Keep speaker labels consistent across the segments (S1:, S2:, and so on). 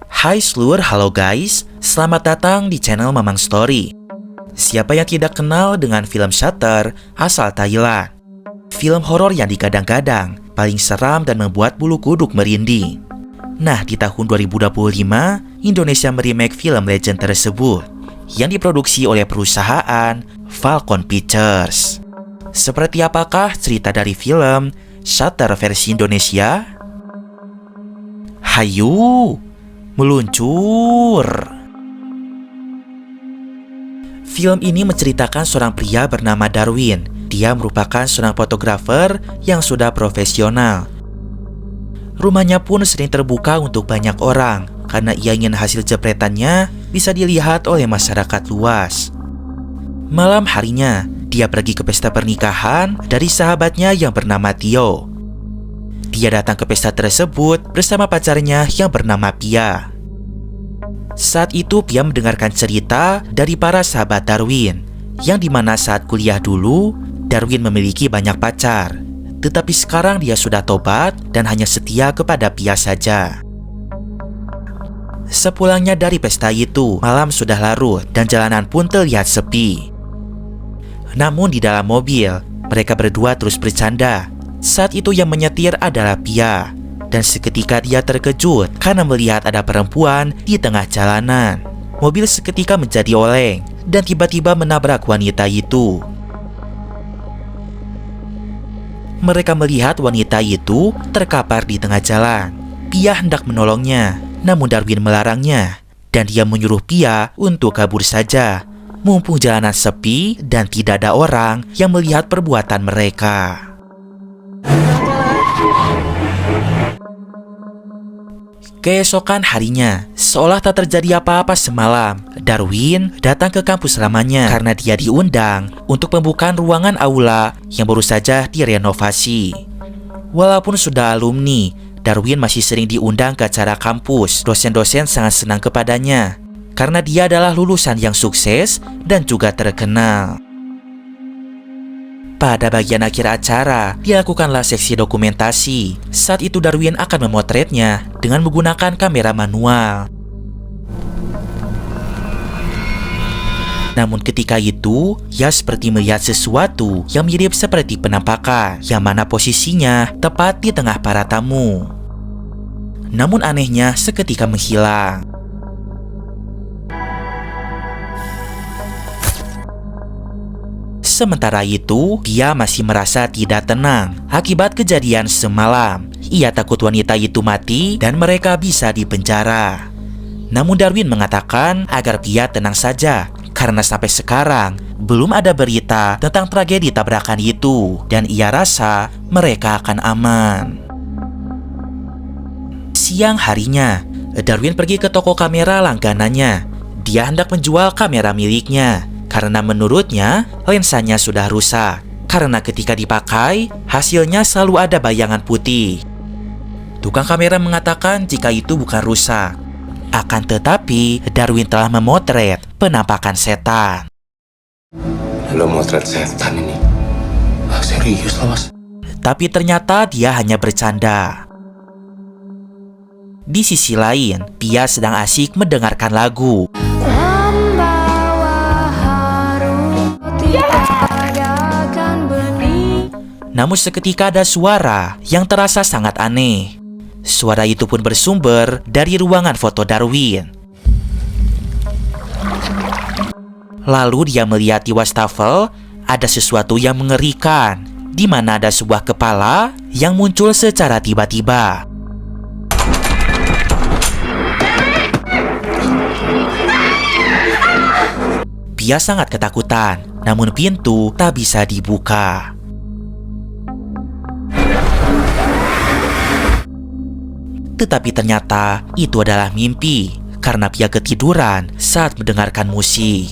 S1: Hai seluruh, halo guys, selamat datang di channel Mamang Story. Siapa yang tidak kenal dengan film Shutter asal Thailand? Film horor yang digadang-gadang paling seram dan membuat bulu kuduk merinding. Nah, di tahun 2025, Indonesia meremake film legend tersebut yang diproduksi oleh perusahaan Falcon Pictures. Seperti apakah cerita dari film Shutter versi Indonesia? Hayu, meluncur! Film ini menceritakan seorang pria bernama Darwin. Dia merupakan seorang fotografer yang sudah profesional. Rumahnya pun sering terbuka untuk banyak orang karena ia ingin hasil jepretannya bisa dilihat oleh masyarakat luas. Malam harinya, dia pergi ke pesta pernikahan dari sahabatnya yang bernama Tio. Dia datang ke pesta tersebut bersama pacarnya yang bernama Pia. Saat itu Pia mendengarkan cerita dari para sahabat Darwin, yang dimana saat kuliah dulu, Darwin memiliki banyak pacar. Tetapi sekarang dia sudah tobat dan hanya setia kepada Pia saja. Sepulangnya dari pesta itu, malam sudah larut dan jalanan pun terlihat sepi. Namun di dalam mobil, mereka berdua terus bercanda. Saat itu yang menyetir adalah Pia, dan seketika dia terkejut karena melihat ada perempuan di tengah jalanan. Mobil seketika menjadi oleng dan tiba-tiba menabrak wanita itu. Mereka melihat wanita itu terkapar di tengah jalan. Pia hendak menolongnya, namun Darwin melarangnya, dan dia menyuruh Pia untuk kabur saja, mumpung jalanan sepi dan tidak ada orang yang melihat perbuatan mereka. Keesokan harinya, seolah tak terjadi apa-apa semalam, Darwin datang ke kampus lamanya karena dia diundang untuk pembukaan ruangan aula yang baru saja direnovasi. Walaupun sudah alumni, Darwin masih sering diundang ke acara kampus. Dosen-dosen sangat senang kepadanya karena dia adalah lulusan yang sukses dan juga terkenal. Pada bagian akhir acara, dilakukanlah seksi dokumentasi. Saat itu Darwin akan memotretnya dengan menggunakan kamera manual. Namun ketika itu, ia seperti melihat sesuatu yang mirip seperti penampakan, yang mana posisinya tepat di tengah para tamu. Namun anehnya seketika menghilang. Sementara itu, Pia masih merasa tidak tenang akibat kejadian semalam. Ia takut wanita itu mati dan mereka bisa dipenjara. Namun Darwin mengatakan agar Pia tenang saja, karena sampai sekarang belum ada berita tentang tragedi tabrakan itu, dan ia rasa mereka akan aman. Siang harinya, Darwin pergi ke toko kamera langganannya. Dia hendak menjual kamera miliknya karena menurutnya lensanya sudah rusak. Karena ketika dipakai, hasilnya selalu ada bayangan putih. Tukang kamera mengatakan jika itu bukan rusak. Akan tetapi, Darwin telah memotret penampakan setan.
S2: Lo motret setan ini? Serius lo, Mas?
S1: Tapi ternyata dia hanya bercanda. Di sisi lain, Pia sedang asik mendengarkan lagu. Namun seketika ada suara yang terasa sangat aneh. Suara itu pun bersumber dari ruangan foto Darwin. Lalu dia melihat di wastafel ada sesuatu yang mengerikan, di mana ada sebuah kepala yang muncul secara tiba-tiba. Pia sangat ketakutan, namun pintu tak bisa dibuka. Tetapi ternyata itu adalah mimpi, karena Pia ketiduran saat mendengarkan musik.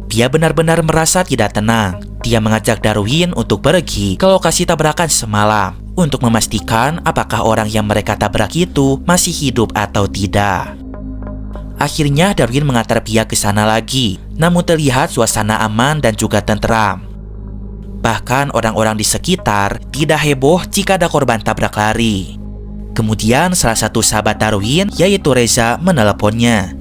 S1: Pia benar-benar merasa tidak tenang. Dia mengajak Darwin untuk pergi ke lokasi tabrakan semalam untuk memastikan apakah orang yang mereka tabrak itu masih hidup atau tidak. Akhirnya Darwin mengantar Pia ke sana lagi, namun terlihat suasana aman dan juga tenteram. Bahkan orang-orang di sekitar tidak heboh jika ada korban tabrak lari. Kemudian salah satu sahabat Darwin, yaitu Reza, meneleponnya.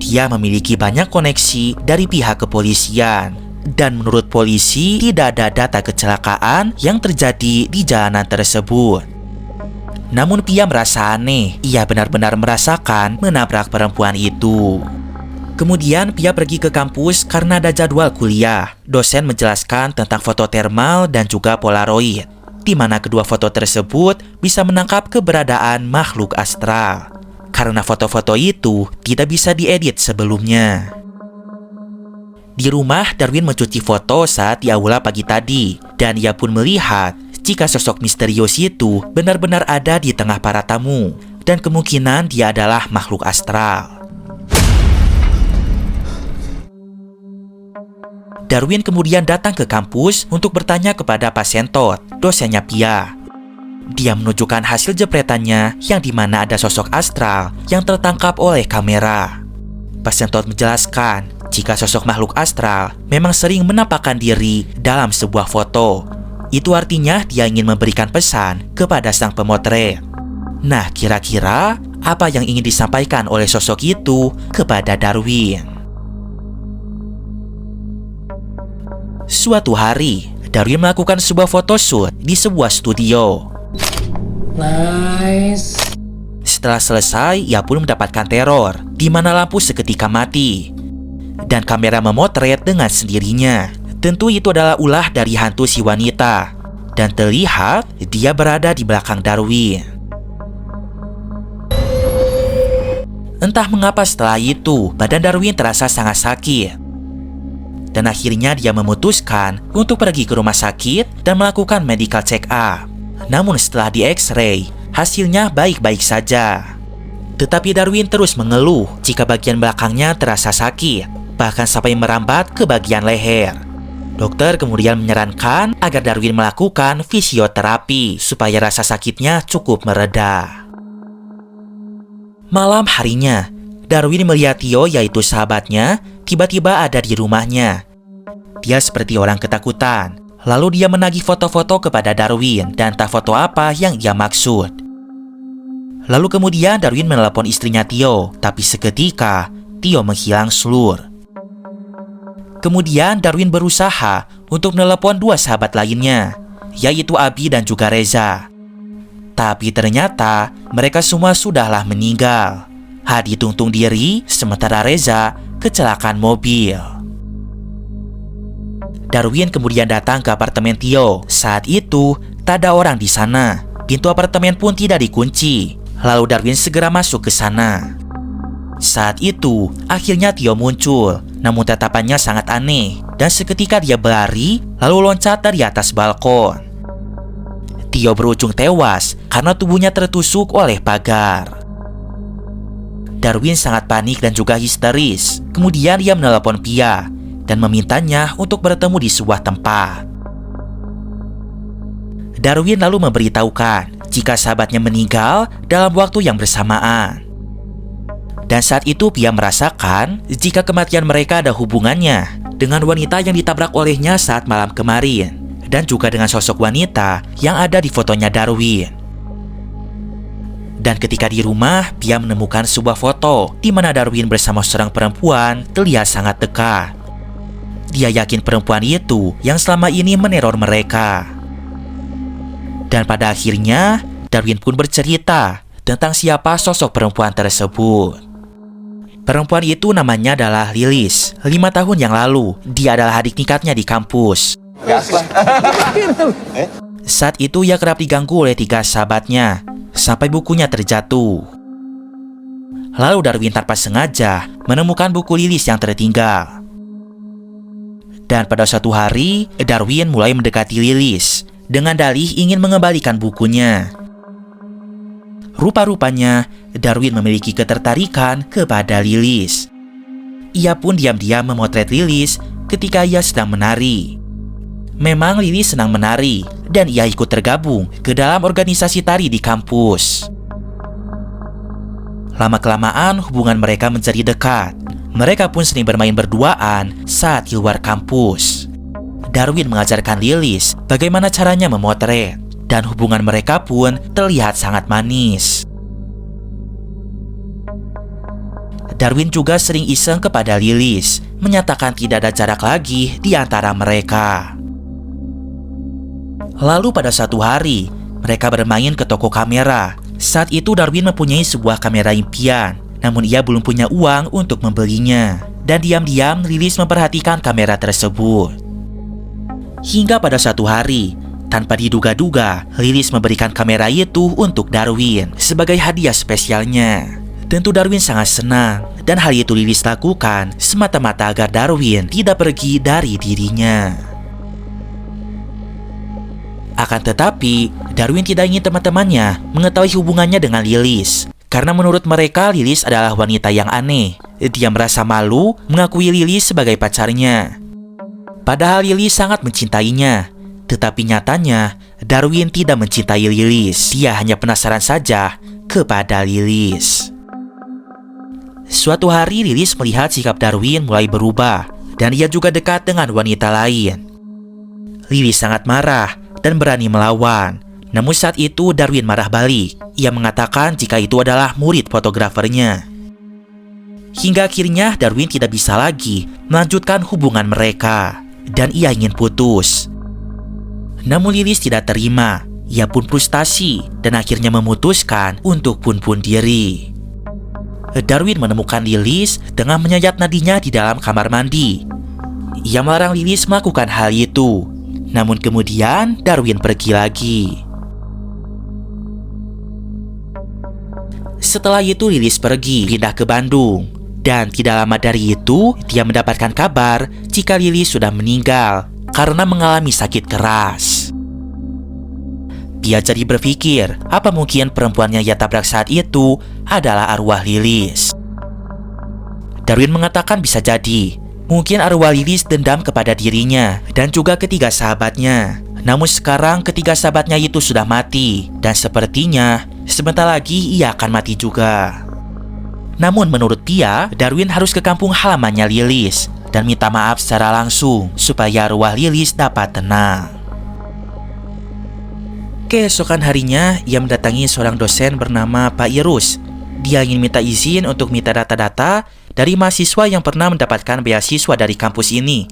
S1: Dia memiliki banyak koneksi dari pihak kepolisian. Dan menurut polisi, tidak ada data kecelakaan yang terjadi di jalanan tersebut. Namun Pia merasa aneh. Ia benar-benar merasakan menabrak perempuan itu. Kemudian Pia pergi ke kampus karena ada jadwal kuliah. Dosen menjelaskan tentang foto thermal dan juga polaroid, di mana kedua foto tersebut bisa menangkap keberadaan makhluk astral. Karena foto-foto itu tidak bisa diedit sebelumnya. Di rumah, Darwin mencuci foto saat di aula pagi tadi, dan ia pun melihat jika sosok misterius itu benar-benar ada di tengah para tamu, dan kemungkinan dia adalah makhluk astral. Darwin kemudian datang ke kampus untuk bertanya kepada Pak Sentot, dosennya Pia. Dia menunjukkan hasil jepretannya yang dimana ada sosok astral yang tertangkap oleh kamera. Pak Sentot menjelaskan jika sosok makhluk astral memang sering menampakkan diri dalam sebuah foto. Itu artinya dia ingin memberikan pesan kepada sang pemotret. Nah, kira-kira apa yang ingin disampaikan oleh sosok itu kepada Darwin? Suatu hari, Darwin melakukan sebuah photoshoot di sebuah studio.
S3: Nice.
S1: Setelah selesai, ia pun mendapatkan teror, di mana lampu seketika mati. Dan kamera memotret dengan sendirinya. Tentu itu adalah ulah dari hantu si wanita. Dan terlihat dia berada di belakang Darwin. Entah mengapa setelah itu, badan Darwin terasa sangat sakit. Dan akhirnya dia memutuskan untuk pergi ke rumah sakit dan melakukan medical check up. Namun setelah di X-ray, hasilnya baik-baik saja. Tetapi Darwin terus mengeluh jika bagian belakangnya terasa sakit, bahkan sampai merambat ke bagian leher. Dokter kemudian menyarankan agar Darwin melakukan fisioterapi supaya rasa sakitnya cukup mereda. Malam harinya, Darwin melihat Tio, yaitu sahabatnya, tiba-tiba ada di rumahnya. Dia seperti orang ketakutan. Lalu dia menagih foto-foto kepada Darwin dan tak foto apa yang ia maksud. Lalu kemudian Darwin menelepon istrinya Tio, tapi seketika Tio menghilang selur. Kemudian Darwin berusaha untuk menelepon dua sahabat lainnya, yaitu Abi dan juga Reza. Tapi ternyata mereka semua sudahlah meninggal. Hadi tuntung diri, sementara Reza kecelakaan mobil. Darwin kemudian datang ke apartemen Tio. Saat itu, tak ada orang di sana. Pintu apartemen pun tidak dikunci. Lalu Darwin segera masuk ke sana. Saat itu, akhirnya Tio muncul. Namun tatapannya sangat aneh. Dan seketika dia berlari, lalu loncat dari atas balkon. Tio berujung tewas karena tubuhnya tertusuk oleh pagar. Darwin sangat panik dan juga histeris. Kemudian ia menelepon Pia dan memintanya untuk bertemu di sebuah tempat. Darwin lalu memberitahukan jika sahabatnya meninggal dalam waktu yang bersamaan. Dan saat itu Pia merasakan jika kematian mereka ada hubungannya dengan wanita yang ditabrak olehnya saat malam kemarin, dan juga dengan sosok wanita yang ada di fotonya Darwin. Dan ketika di rumah, Pia menemukan sebuah foto di mana Darwin bersama seorang perempuan terlihat sangat dekat. Dia yakin perempuan itu yang selama ini meneror mereka. Dan pada akhirnya, Darwin pun bercerita tentang siapa sosok perempuan tersebut. Perempuan itu namanya adalah Lilis. 5 tahun yang lalu, dia adalah adik tingkatnya di kampus. Saat itu ia kerap diganggu oleh 3 sahabatnya, sampai bukunya terjatuh. Lalu Darwin tanpa sengaja menemukan buku Lilis yang tertinggal. Dan pada suatu hari, Darwin mulai mendekati Lilis dengan dalih ingin mengembalikan bukunya. Rupa-rupanya, Darwin memiliki ketertarikan kepada Lilis. Ia pun diam-diam memotret Lilis ketika ia sedang menari. Memang Lilis senang menari dan ia ikut tergabung ke dalam organisasi tari di kampus. Lama-kelamaan hubungan mereka menjadi dekat. Mereka pun sering bermain berduaan saat di luar kampus. Darwin mengajarkan Lilis bagaimana caranya memotret, dan hubungan mereka pun terlihat sangat manis. Darwin juga sering iseng kepada Lilis, menyatakan tidak ada jarak lagi di antara mereka. Lalu pada suatu hari, mereka bermain ke toko kamera. Saat itu Darwin mempunyai sebuah kamera impian, namun ia belum punya uang untuk membelinya. Dan diam-diam Lilis memperhatikan kamera tersebut. Hingga pada suatu hari, tanpa diduga-duga, Lilis memberikan kamera itu untuk Darwin sebagai hadiah spesialnya. Tentu Darwin sangat senang, dan hal itu Lilis lakukan semata-mata agar Darwin tidak pergi dari dirinya. Akan tetapi, Darwin tidak ingin teman-temannya mengetahui hubungannya dengan Lilis, karena menurut mereka Lilis adalah wanita yang aneh. Dia merasa malu mengakui Lilis sebagai pacarnya. Padahal Lilis sangat mencintainya, tetapi nyatanya Darwin tidak mencintai Lilis. Dia hanya penasaran saja kepada Lilis. Suatu hari Lilis melihat sikap Darwin mulai berubah, dan ia juga dekat dengan wanita lain. Lilis sangat marah dan berani melawan. Namun saat itu Darwin marah balik. Ia mengatakan jika itu adalah murid fotografernya. Hingga akhirnya Darwin tidak bisa lagi melanjutkan hubungan mereka, dan ia ingin putus. Namun Lilis tidak terima. Ia pun frustasi dan akhirnya memutuskan untuk bunuh diri. Darwin menemukan Lilis dengan menyayat nadinya di dalam kamar mandi. Ia melarang Lilis melakukan hal itu. Namun kemudian Darwin pergi lagi. Setelah itu Lilis pergi pindah ke Bandung. Dan tidak lama dari itu dia mendapatkan kabar jika Lilis sudah meninggal karena mengalami sakit keras. Dia jadi berpikir, apa mungkin perempuan yang ia tabrak saat itu adalah arwah Lilis? Darwin mengatakan bisa jadi. Mungkin arwah Lilis dendam kepada dirinya dan juga ketiga sahabatnya. Namun sekarang ketiga sahabatnya itu sudah mati, dan sepertinya sebentar lagi ia akan mati juga. Namun menurut dia, Darwin harus ke kampung halamannya Lilis dan minta maaf secara langsung supaya arwah Lilis dapat tenang. Keesokan harinya, ia mendatangi seorang dosen bernama Pak Irus. Dia ingin minta izin untuk minta data-data dari mahasiswa yang pernah mendapatkan beasiswa dari kampus ini.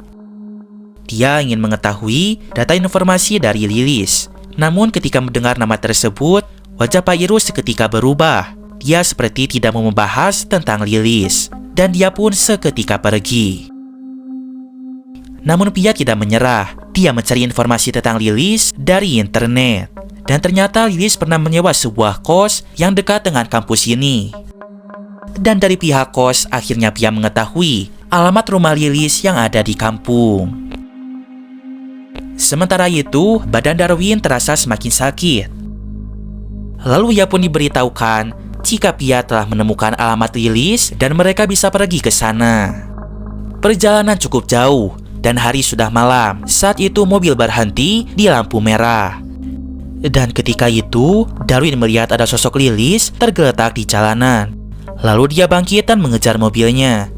S1: Dia ingin mengetahui data informasi dari Lilis. Namun ketika mendengar nama tersebut, wajah Pak Irus seketika berubah. Dia seperti tidak mau membahas tentang Lilis, dan dia pun seketika pergi. Namun Pia tidak menyerah. Dia mencari informasi tentang Lilis dari internet. Dan ternyata Lilis pernah menyewa sebuah kos yang dekat dengan kampus ini. Dan dari pihak kos, akhirnya Pia mengetahui alamat rumah Lilis yang ada di kampung. Sementara itu, badan Darwin terasa semakin sakit. Lalu ia pun diberitahukan jika Pia telah menemukan alamat Lilis dan mereka bisa pergi ke sana. Perjalanan cukup jauh dan hari sudah malam. Saat itu mobil berhenti di lampu merah. Dan ketika itu, Darwin melihat ada sosok Lilis tergeletak di jalanan. Lalu dia bangkit dan mengejar mobilnya.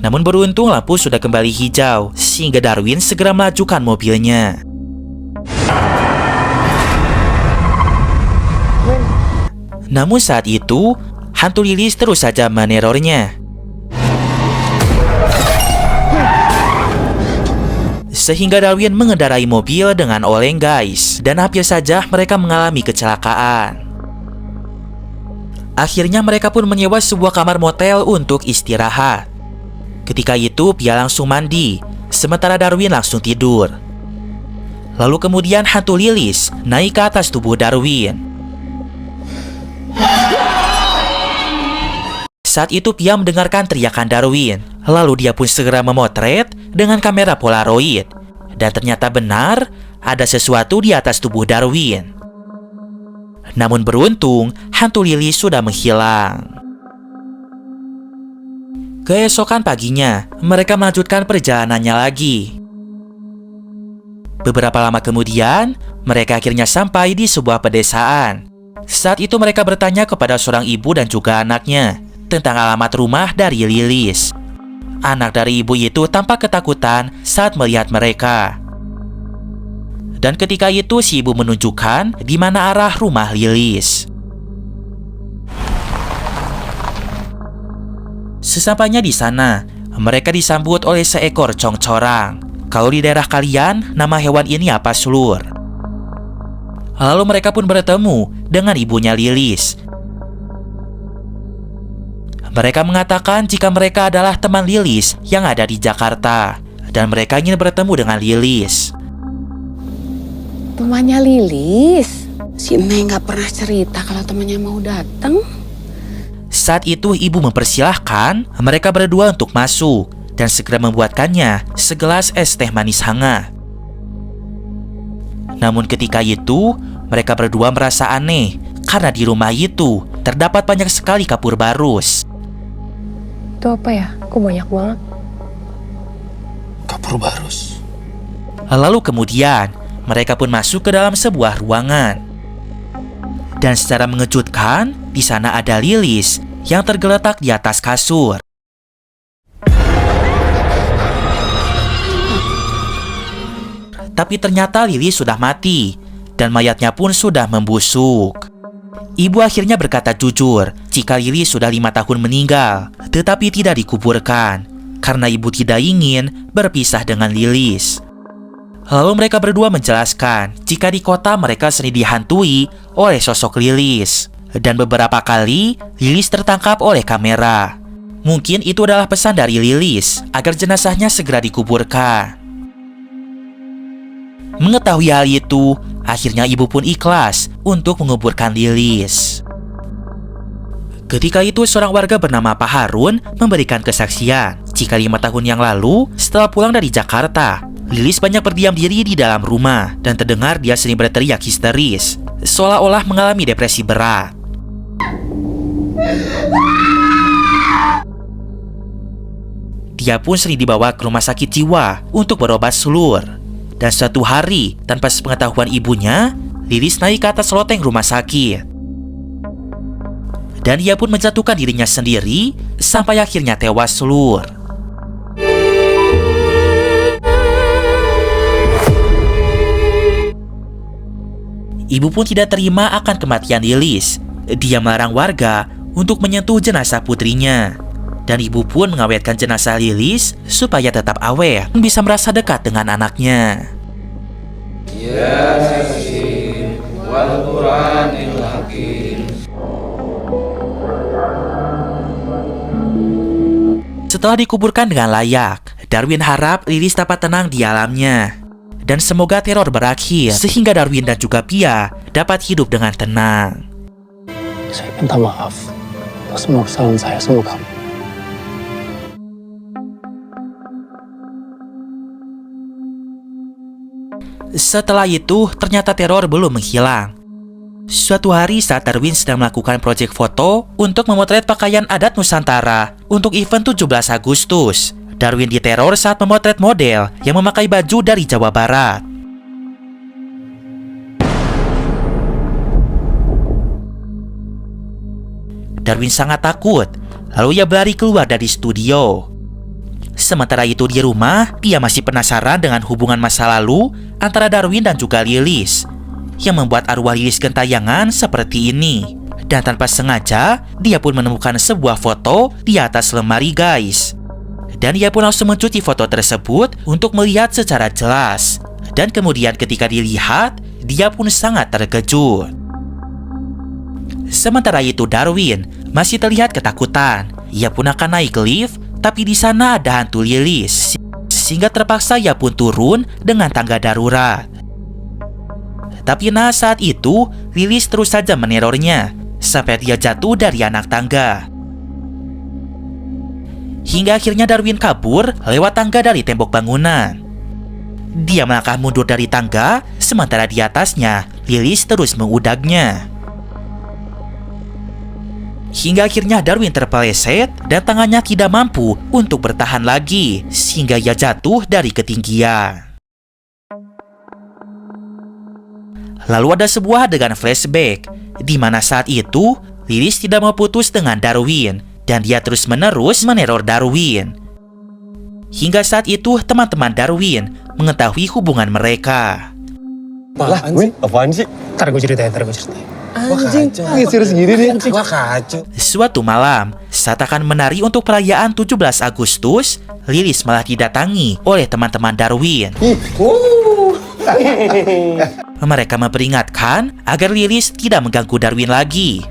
S1: Namun beruntung lampu sudah kembali hijau, sehingga Darwin segera melajukan mobilnya. Namun saat itu, hantu Lilis terus saja menerornya. Sehingga Darwin mengendarai mobil dengan oleng guys, dan hampir saja mereka mengalami kecelakaan. Akhirnya mereka pun menyewa sebuah kamar motel untuk istirahat. Ketika itu Pia langsung mandi, sementara Darwin langsung tidur. Lalu kemudian hantu Lilis naik ke atas tubuh Darwin. Saat itu Pia mendengarkan teriakan Darwin. Lalu dia pun segera memotret dengan kamera Polaroid. Dan ternyata benar, ada sesuatu di atas tubuh Darwin. Namun beruntung, hantu Lilis sudah menghilang. Keesokan paginya, mereka melanjutkan perjalanannya lagi. Beberapa lama kemudian, mereka akhirnya sampai di sebuah pedesaan. Saat itu mereka bertanya kepada seorang ibu dan juga anaknya tentang alamat rumah dari Lilis. Anak dari ibu itu tampak ketakutan saat melihat mereka. Dan ketika itu si ibu menunjukkan di mana arah rumah Lilis. Sesampainya di sana, mereka disambut oleh seekor congcorang. Kalau di daerah kalian, nama hewan ini apa, Sulur? Lalu mereka pun bertemu dengan ibunya Lilis. Mereka mengatakan jika mereka adalah teman Lilis yang ada di Jakarta, dan mereka ingin bertemu dengan Lilis.
S3: Temannya Lilis? Si Neng nggak pernah cerita kalau temannya mau datang.
S1: Saat itu ibu mempersilahkan mereka berdua untuk masuk dan segera membuatkannya segelas es teh manis hangat. Namun ketika itu, mereka berdua merasa aneh karena di rumah itu terdapat banyak sekali kapur barus.
S4: Itu apa ya? Kok banyak banget?
S2: Kapur barus.
S1: Lalu kemudian, mereka pun masuk ke dalam sebuah ruangan. Dan secara mengejutkan, di sana ada Lilis yang tergeletak di atas kasur. Tapi ternyata Lilis sudah mati, dan mayatnya pun sudah membusuk. Ibu akhirnya berkata jujur jika Lilis sudah 5 tahun meninggal, tetapi tidak dikuburkan, karena ibu tidak ingin berpisah dengan Lilis. Lalu mereka berdua menjelaskan jika di kota mereka sering dihantui oleh sosok Lilis. Dan beberapa kali Lilis tertangkap oleh kamera. Mungkin itu adalah pesan dari Lilis agar jenazahnya segera dikuburkan. Mengetahui hal itu, akhirnya ibu pun ikhlas untuk menguburkan Lilis. Ketika itu seorang warga bernama Pak Harun memberikan kesaksian jika 5 tahun yang lalu setelah pulang dari Jakarta, Lilis banyak berdiam diri di dalam rumah dan terdengar dia sering berteriak histeris, seolah-olah mengalami depresi berat. Dia pun sering dibawa ke rumah sakit jiwa untuk berobat, Sulur. Dan suatu hari, tanpa sepengetahuan ibunya, Lilis naik ke atas loteng rumah sakit. Dan ia pun menjatuhkan dirinya sendiri sampai akhirnya tewas, Sulur. Ibu pun tidak terima akan kematian Lilis. Dia melarang warga untuk menyentuh jenazah putrinya. Dan ibu pun mengawetkan jenazah Lilis supaya tetap awet dan bisa merasa dekat dengan anaknya.
S2: Yasin wal Qur'anil Hakim.
S1: Setelah dikuburkan dengan layak, Darwin harap Lilis dapat tenang di alamnya. Dan semoga teror berakhir sehingga Darwin dan juga Pia dapat hidup dengan tenang.
S5: Saya minta maaf atas semua kesalahan saya sama kamu.
S1: Setelah itu, ternyata teror belum menghilang. Suatu hari saat Darwin sedang melakukan proyek foto untuk memotret pakaian adat Nusantara untuk event 17 Agustus, Darwin diteror saat memotret model yang memakai baju dari Jawa Barat. Darwin sangat takut, lalu ia berlari keluar dari studio. Sementara itu di rumah, Pia masih penasaran dengan hubungan masa lalu antara Darwin dan juga Lilis, yang membuat arwah Lilis gentayangan seperti ini. Dan tanpa sengaja, dia pun menemukan sebuah foto di atas lemari, guys. Dan ia pun langsung mencuci foto tersebut untuk melihat secara jelas. Dan kemudian ketika dilihat, dia pun sangat terkejut. Sementara itu Darwin masih terlihat ketakutan. Ia pun akan naik lift, tapi di sana ada hantu Lilis, sehingga terpaksa ia pun turun dengan tangga darurat. Tapi nah saat itu Lilis terus saja menerornya sampai dia jatuh dari anak tangga. Hingga akhirnya Darwin kabur lewat tangga dari tembok bangunan. Dia melangkah mundur dari tangga, sementara di atasnya Lilis terus mengudagnya. Hingga akhirnya Darwin terpeleset dan tangannya tidak mampu untuk bertahan lagi, sehingga ia jatuh dari ketinggian. Lalu ada sebuah adegan flashback, di mana saat itu Lilis tidak mau putus dengan Darwin, dan dia terus-menerus meneror Darwin. Hingga saat itu teman-teman Darwin mengetahui hubungan mereka.
S2: Lah, Win, apaan sih?
S5: Ntar gue ceritain.
S2: Anjing, ngisir segini nih. Wah, kacau.
S1: Suatu malam, saat akan menari untuk perayaan 17 Agustus, Lilis malah didatangi oleh teman-teman Darwin. Mereka memperingatkan agar Lilis tidak mengganggu Darwin lagi.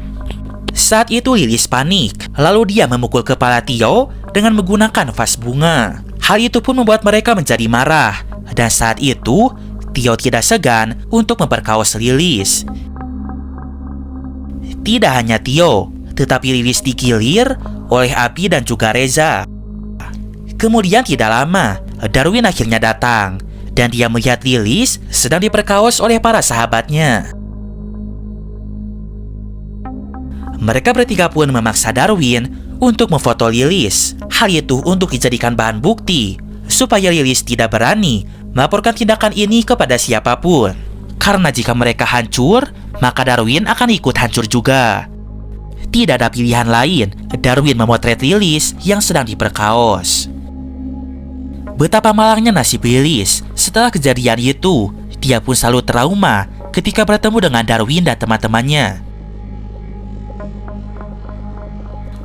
S1: Saat itu Lilis panik, lalu dia memukul kepala Theo dengan menggunakan vas bunga. Hal itu pun membuat mereka menjadi marah, dan saat itu Theo tidak segan untuk memperkaos Lilis. Tidak hanya Theo, tetapi Lilis digilir oleh Abi dan juga Reza. Kemudian tidak lama, Darwin akhirnya datang, dan dia melihat Lilis sedang diperkaos oleh para sahabatnya. Mereka bertiga pun memaksa Darwin untuk memfoto Lilis. Hal itu untuk dijadikan bahan bukti, supaya Lilis tidak berani melaporkan tindakan ini kepada siapapun. Karena jika mereka hancur, maka Darwin akan ikut hancur juga. Tidak ada pilihan lain, Darwin memotret Lilis yang sedang diperkaos. Betapa malangnya nasib Lilis. Setelah kejadian itu, dia pun selalu trauma ketika bertemu dengan Darwin dan teman-temannya.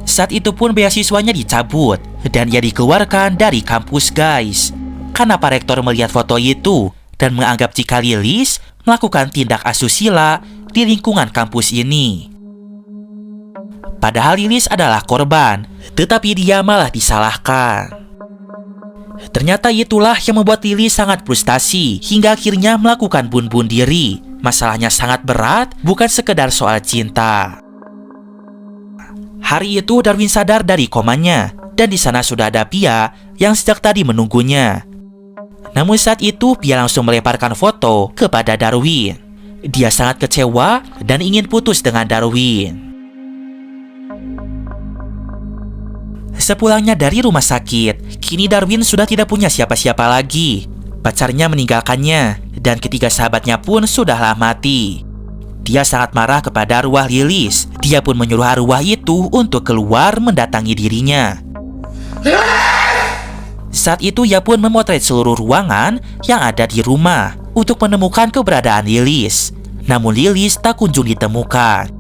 S1: Saat itu pun beasiswanya dicabut dan ia dikeluarkan dari kampus, guys. Karena Pak Rektor melihat foto itu dan menganggap jika Lilis melakukan tindak asusila di lingkungan kampus ini. Padahal Lilis adalah korban, tetapi dia malah disalahkan. Ternyata itulah yang membuat Lilis sangat frustasi hingga akhirnya melakukan bunuh diri. Masalahnya sangat berat, bukan sekedar soal cinta. Hari itu Darwin sadar dari komanya, dan di sana sudah ada Pia yang sejak tadi menunggunya. Namun saat itu Pia langsung melemparkan foto kepada Darwin. Dia sangat kecewa dan ingin putus dengan Darwin. Sepulangnya dari rumah sakit, kini Darwin sudah tidak punya siapa-siapa lagi. Pacarnya meninggalkannya, dan ketiga sahabatnya pun sudahlah mati. Dia sangat marah kepada arwah Lilis. Dia pun menyuruh arwah itu untuk keluar mendatangi dirinya. Saat itu ia pun memotret seluruh ruangan yang ada di rumah untuk menemukan keberadaan Lilis. Namun Lilis tak kunjung ditemukan.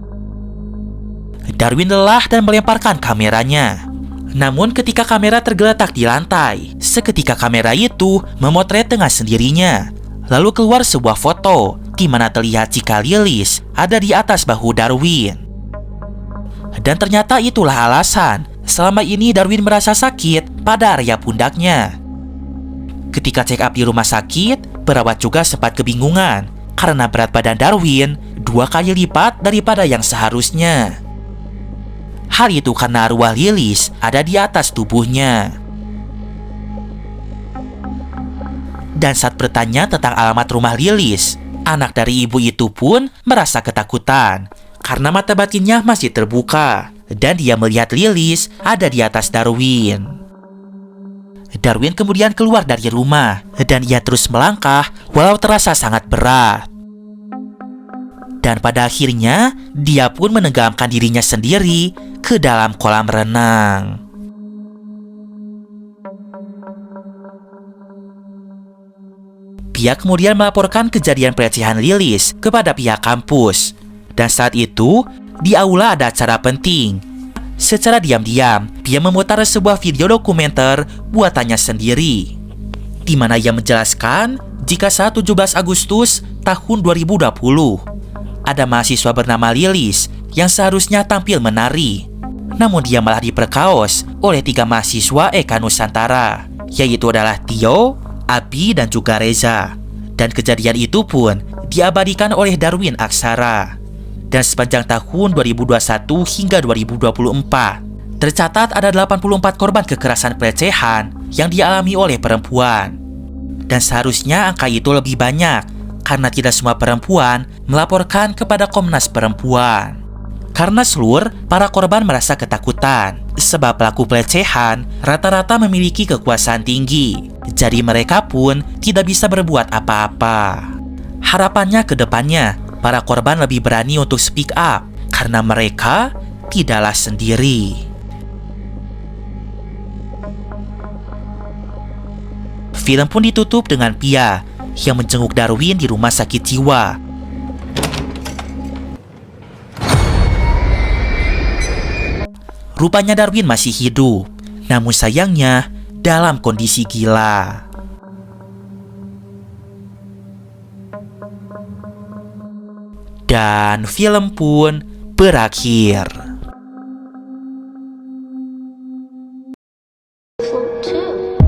S1: Darwin lelah dan melemparkan kameranya. Namun ketika kamera tergeletak di lantai, seketika kamera itu memotret dengan sendirinya. Lalu keluar sebuah foto di mana terlihat jika Lilis ada di atas bahu Darwin. Dan ternyata itulah alasan selama ini Darwin merasa sakit pada area pundaknya. Ketika check up di rumah sakit, perawat juga sempat kebingungan karena berat badan Darwin 2 kali lipat daripada yang seharusnya. Hal itu karena arwah Lilis ada di atas tubuhnya. Dan saat bertanya tentang alamat rumah Lilis, anak dari ibu itu pun merasa ketakutan karena mata batinnya masih terbuka dan dia melihat Lilis ada di atas Darwin. Darwin kemudian keluar dari rumah dan ia terus melangkah walau terasa sangat berat. Dan pada akhirnya dia pun menenggelamkan dirinya sendiri ke dalam kolam renang. Pihak kemudian melaporkan kejadian pelecehan Lilis kepada pihak kampus. Dan saat itu, di aula ada acara penting. Secara diam-diam, dia memutar sebuah video dokumenter buatannya sendiri, di mana ia menjelaskan jika saat 17 Agustus tahun 2020, ada mahasiswa bernama Lilis yang seharusnya tampil menari. Namun dia malah diperkaos oleh 3 mahasiswa Eka Nusantara, yaitu adalah Theo, Abi, dan juga Reza. Dan kejadian itu pun diabadikan oleh Darwin Aksara. Dan sepanjang tahun 2021 hingga 2024, tercatat ada 84 korban kekerasan pelecehan yang dialami oleh perempuan. Dan seharusnya angka itu lebih banyak, karena tidak semua perempuan melaporkan kepada Komnas Perempuan. Karena seluruh para korban merasa ketakutan, sebab pelaku pelecehan rata-rata memiliki kekuasaan tinggi. Jadi mereka pun tidak bisa berbuat apa-apa. Harapannya ke depannya, para korban lebih berani untuk speak up, karena mereka tidaklah sendiri. Film pun ditutup dengan Pia yang menjenguk Darwin di rumah sakit jiwa. Rupanya Darwin masih hidup, namun sayangnya dalam kondisi gila. Dan film pun berakhir.
S6: Too.